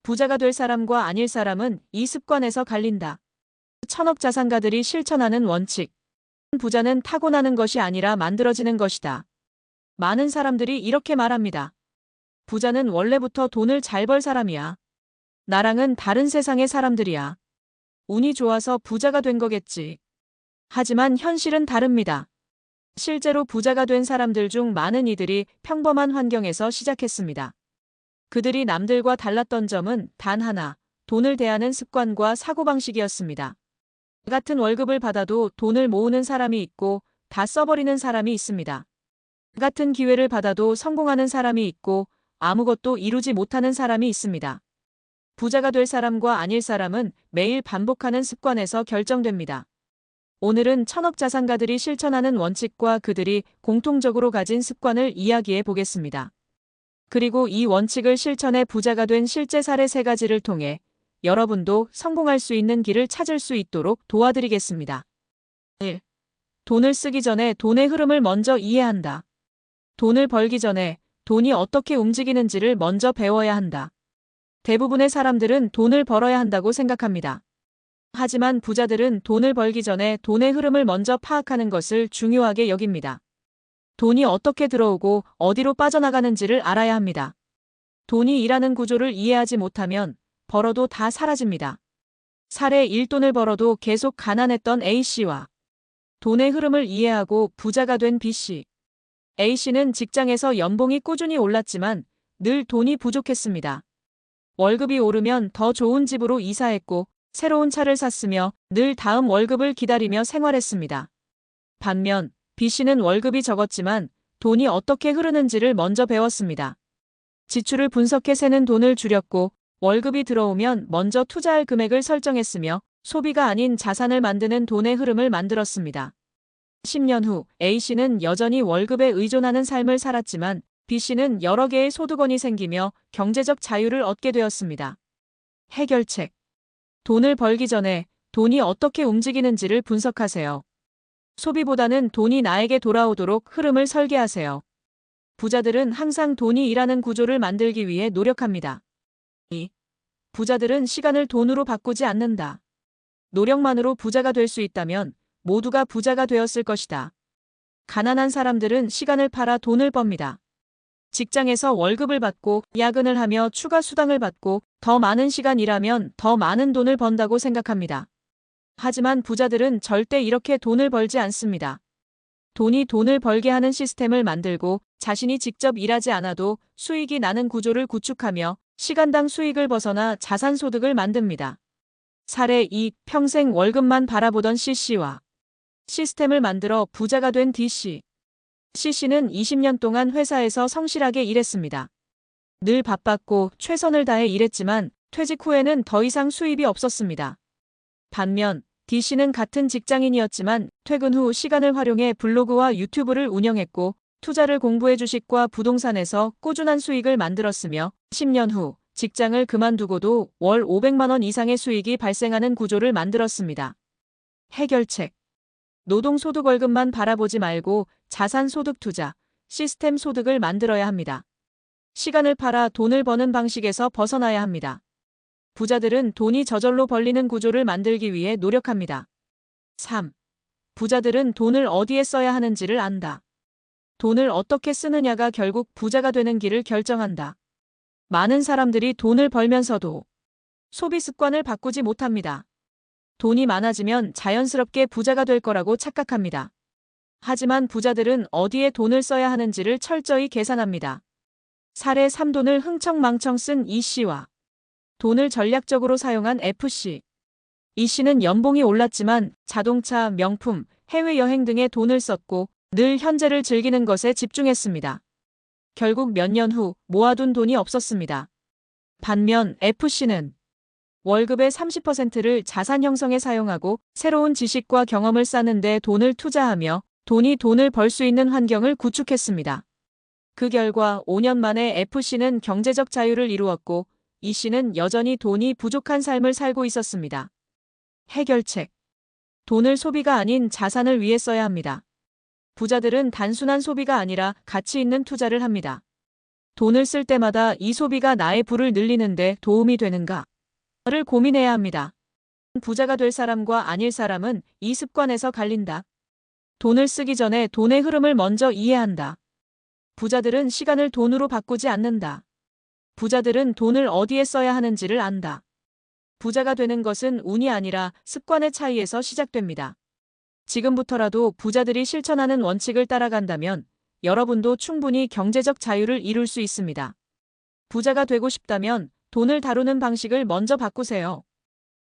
부자가 될 사람과 아닐 사람은 이 습관에서 갈린다. 천억 자산가들이 실천하는 원칙. 부자는 타고나는 것이 아니라 만들어지는 것이다. 많은 사람들이 이렇게 말합니다. 부자는 원래부터 돈을 잘 벌 사람이야. 나랑은 다른 세상의 사람들이야. 운이 좋아서 부자가 된 거겠지. 하지만 현실은 다릅니다. 실제로 부자가 된 사람들 중 많은 이들이 평범한 환경에서 시작했습니다. 그들이 남들과 달랐던 점은 단 하나, 돈을 대하는 습관과 사고방식이었습니다. 같은 월급을 받아도 돈을 모으는 사람이 있고 다 써버리는 사람이 있습니다. 같은 기회를 받아도 성공하는 사람이 있고 아무것도 이루지 못하는 사람이 있습니다. 부자가 될 사람과 아닐 사람은 매일 반복하는 습관에서 결정됩니다. 오늘은 천억 자산가들이 실천하는 원칙과 그들이 공통적으로 가진 습관을 이야기해 보겠습니다. 그리고 이 원칙을 실천해 부자가 된 실제 사례 3가지를 통해 여러분도 성공할 수 있는 길을 찾을 수 있도록 도와드리겠습니다. 1. 돈을 쓰기 전에 돈의 흐름을 먼저 이해한다. 돈을 벌기 전에 돈이 어떻게 움직이는지를 먼저 배워야 한다. 대부분의 사람들은 돈을 벌어야 한다고 생각합니다. 하지만 부자들은 돈을 벌기 전에 돈의 흐름을 먼저 파악하는 것을 중요하게 여깁니다. 돈이 어떻게 들어오고 어디로 빠져나가는지를 알아야 합니다. 돈이 일하는 구조를 이해하지 못하면 벌어도 다 사라집니다. 사례 1. 돈을 벌어도 계속 가난했던 A씨와 돈의 흐름을 이해하고 부자가 된 B씨. A씨는 직장에서 연봉이 꾸준히 올랐지만 늘 돈이 부족했습니다. 월급이 오르면 더 좋은 집으로 이사했고 새로운 차를 샀으며 늘 다음 월급을 기다리며 생활했습니다. 반면 B씨는 월급이 적었지만 돈이 어떻게 흐르는지를 먼저 배웠습니다. 지출을 분석해 새는 돈을 줄였고 월급이 들어오면 먼저 투자할 금액을 설정했으며 소비가 아닌 자산을 만드는 돈의 흐름을 만들었습니다. 10년 후 A씨는 여전히 월급에 의존하는 삶을 살았지만 B씨는 여러 개의 소득원이 생기며 경제적 자유를 얻게 되었습니다. 해결책. 돈을 벌기 전에 돈이 어떻게 움직이는지를 분석하세요. 소비보다는 돈이 나에게 돌아오도록 흐름을 설계하세요. 부자들은 항상 돈이 일하는 구조를 만들기 위해 노력합니다. 2. 부자들은 시간을 돈으로 바꾸지 않는다. 노력만으로 부자가 될 수 있다면 모두가 부자가 되었을 것이다. 가난한 사람들은 시간을 팔아 돈을 법니다. 직장에서 월급을 받고 야근을 하며 추가 수당을 받고 더 많은 시간 일하면 더 많은 돈을 번다고 생각합니다. 하지만 부자들은 절대 이렇게 돈을 벌지 않습니다. 돈이 돈을 벌게 하는 시스템을 만들고 자신이 직접 일하지 않아도 수익이 나는 구조를 구축하며 시간당 수익을 벗어나 자산 소득을 만듭니다. 사례 2. 평생 월급만 바라보던 C씨와 시스템을 만들어 부자가 된 D씨. C씨는 20년 동안 회사에서 성실하게 일했습니다. 늘 바빴고 최선을 다해 일했지만 퇴직 후에는 더 이상 수입이 없었습니다. 반면 D씨는 같은 직장인이었지만 퇴근 후 시간을 활용해 블로그와 유튜브를 운영했고 투자를 공부해 주식과 부동산에서 꾸준한 수익을 만들었으며 10년 후 직장을 그만두고도 월 500만 원 이상의 수익이 발생하는 구조를 만들었습니다. 해결책. 노동소득 월급만 바라보지 말고 자산소득 투자, 시스템 소득을 만들어야 합니다. 시간을 팔아 돈을 버는 방식에서 벗어나야 합니다. 부자들은 돈이 저절로 벌리는 구조를 만들기 위해 노력합니다. 3. 부자들은 돈을 어디에 써야 하는지를 안다. 돈을 어떻게 쓰느냐가 결국 부자가 되는 길을 결정한다. 많은 사람들이 돈을 벌면서도 소비 습관을 바꾸지 못합니다. 돈이 많아지면 자연스럽게 부자가 될 거라고 착각합니다. 하지만 부자들은 어디에 돈을 써야 하는지를 철저히 계산합니다. 사례 3. 돈을 흥청망청 쓴 E씨와 돈을 전략적으로 사용한 F씨. E씨는 연봉이 올랐지만 자동차, 명품, 해외여행 등에 돈을 썼고 늘 현재를 즐기는 것에 집중했습니다. 결국 몇 년 후 모아둔 돈이 없었습니다. 반면 F씨는 월급의 30%를 자산 형성에 사용하고 새로운 지식과 경험을 쌓는 데 돈을 투자하며 돈을 벌 수 있는 환경을 구축했습니다. 그 결과 5년 만에 F씨는 경제적 자유를 이루었고 E씨는 여전히 돈이 부족한 삶을 살고 있었습니다. 해결책. 돈을 소비가 아닌 자산을 위해 써야 합니다. 부자들은 단순한 소비가 아니라 가치 있는 투자를 합니다. 돈을 쓸 때마다 이 소비가 나의 부를 늘리는데 도움이 되는가? 를 고민해야 합니다. 부자가 될 사람과 아닐 사람은 이 습관에서 갈린다. 돈을 쓰기 전에 돈의 흐름을 먼저 이해한다. 부자들은 시간을 돈으로 바꾸지 않는다. 부자들은 돈을 어디에 써야 하는지를 안다. 부자가 되는 것은 운이 아니라 습관의 차이에서 시작됩니다. 지금부터라도 부자들이 실천하는 원칙을 따라간다면 여러분도 충분히 경제적 자유를 이룰 수 있습니다. 부자가 되고 싶다면 돈을 다루는 방식을 먼저 바꾸세요.